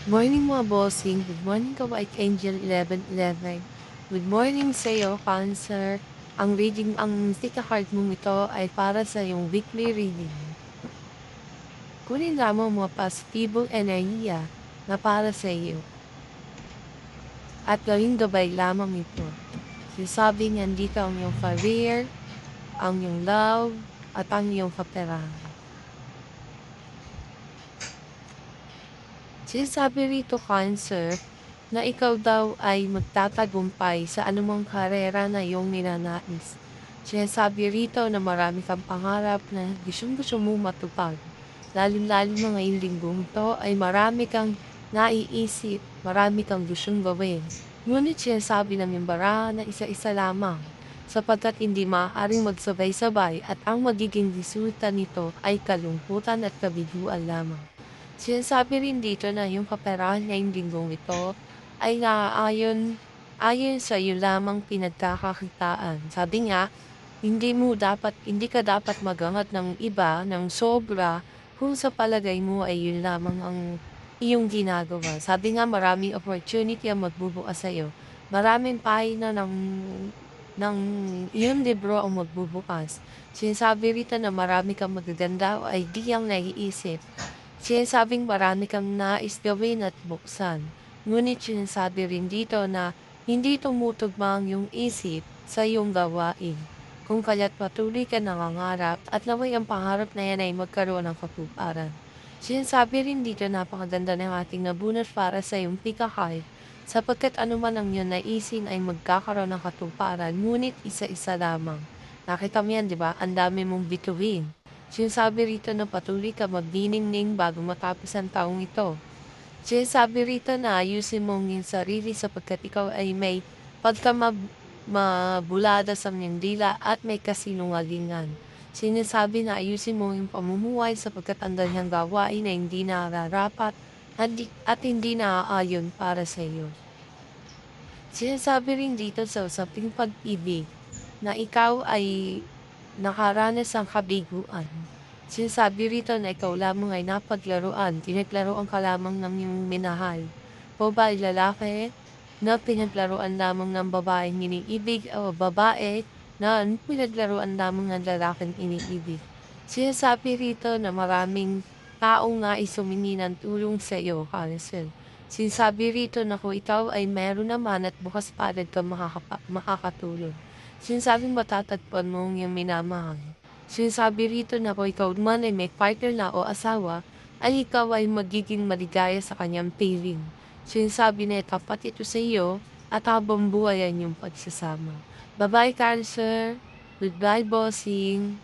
Morning mga bossing. Good morning ka White Angel 1111. Good morning sa iyo, Cancer. Ang stika card mong ito ay para sa iyong weekly reading. Kunin lamang mga positibong enerhiya na para sa iyo at gawing gabay lamang ito. Sinasabing nandito ang iyong career, ang iyong love, at ang iyong kaperahan. Sinasabi rito, Cancer, na ikaw daw ay magtatagumpay sa anumang karera na iyong ninanais. Sinasabi rito na marami kang pangarap na gustong-gusto mong matupad. Lalim-lalim na ngayong linggong ito ay marami kang naiisip, marami kang gustong gawin. Ngunit sinasabi ng mimbara na isa-isa lamang, sapagkat hindi maaaring magsabay-sabay at ang magiging resulta nito ay kalungkutan at kabiguan lamang. Sinasabi rin dito na yung kaperahan ngayong linggong ito ay ayon sa iyo lamang pinagkakakitaan. Sabi nga, hindi ka dapat magangat ng iba ng sobra kung sa palagay mo ay yun lamang ang iyong ginagawa. Sabi nga maraming opportunity ang magbubukas sa iyo. Maraming pahina ng iyong libro ang magbubukas. Sinasabi rito na marami kang magaganda o ideyang naiisip. Sinasabing marami kang nais gawin at buksan. Ngunit sinasabi rin dito na hindi tumutugma ang iyong isip sa iyong gawain. Kung kaya't patuloy ka nangangarap at naway ang pangarap na yan ay magkaroon ng katuparan. Sinasabi rin dito napakaganda ng ating nabunot para sa iyong pikakay sapagkat anuman ang iyong naisin ay magkakaroon ng katuparan ngunit isa-isa lamang. Nakita mo yan, di ba? Ang dami mong bituin. Sinasabi rito na patuloy ka magniningning bago matapos ang taong ito. Sinasabi rito na ayusin mo ang iyong sarili sapagkat ikaw ay may mabulada sa iyong dila at may kasinungalingan. Sinasabi na ayusin mo ang pamumuhay sapagkat ang danyang gawain ay hindi nararapat at hindi naaayon para sa iyo. Sinasabi rin dito sa usaping pag-ibig na ikaw ay nakaranas ng kabiguan. Sinasabi rito na ikaw lamang ay napaglaruan, pinaglaruan ka lamang ng iyong minahal. O ba ay lalaki na pinaglaruan lamang ng babaeng iniibig o babae na pinaglaruan lamang ng lalaking iniibig. Sinasabi rito na maraming taong nais humingi ng tulong sa iyo, Cancer. Sinasabi rito na kung ikaw ay meron naman at bukas palad ka makakatulong. Sinasabing matatagpuan mo ang iyong minamahal. Sinasabi rito na kung ikaw man ay may partner na o asawa, ay ikaw ay magiging maligaya sa kanyang piling. Sinasabi na tapat ito sa iyo at habang buhay ang iyong pagsasama. Bye-bye, Cancer. Goodbye, bossing.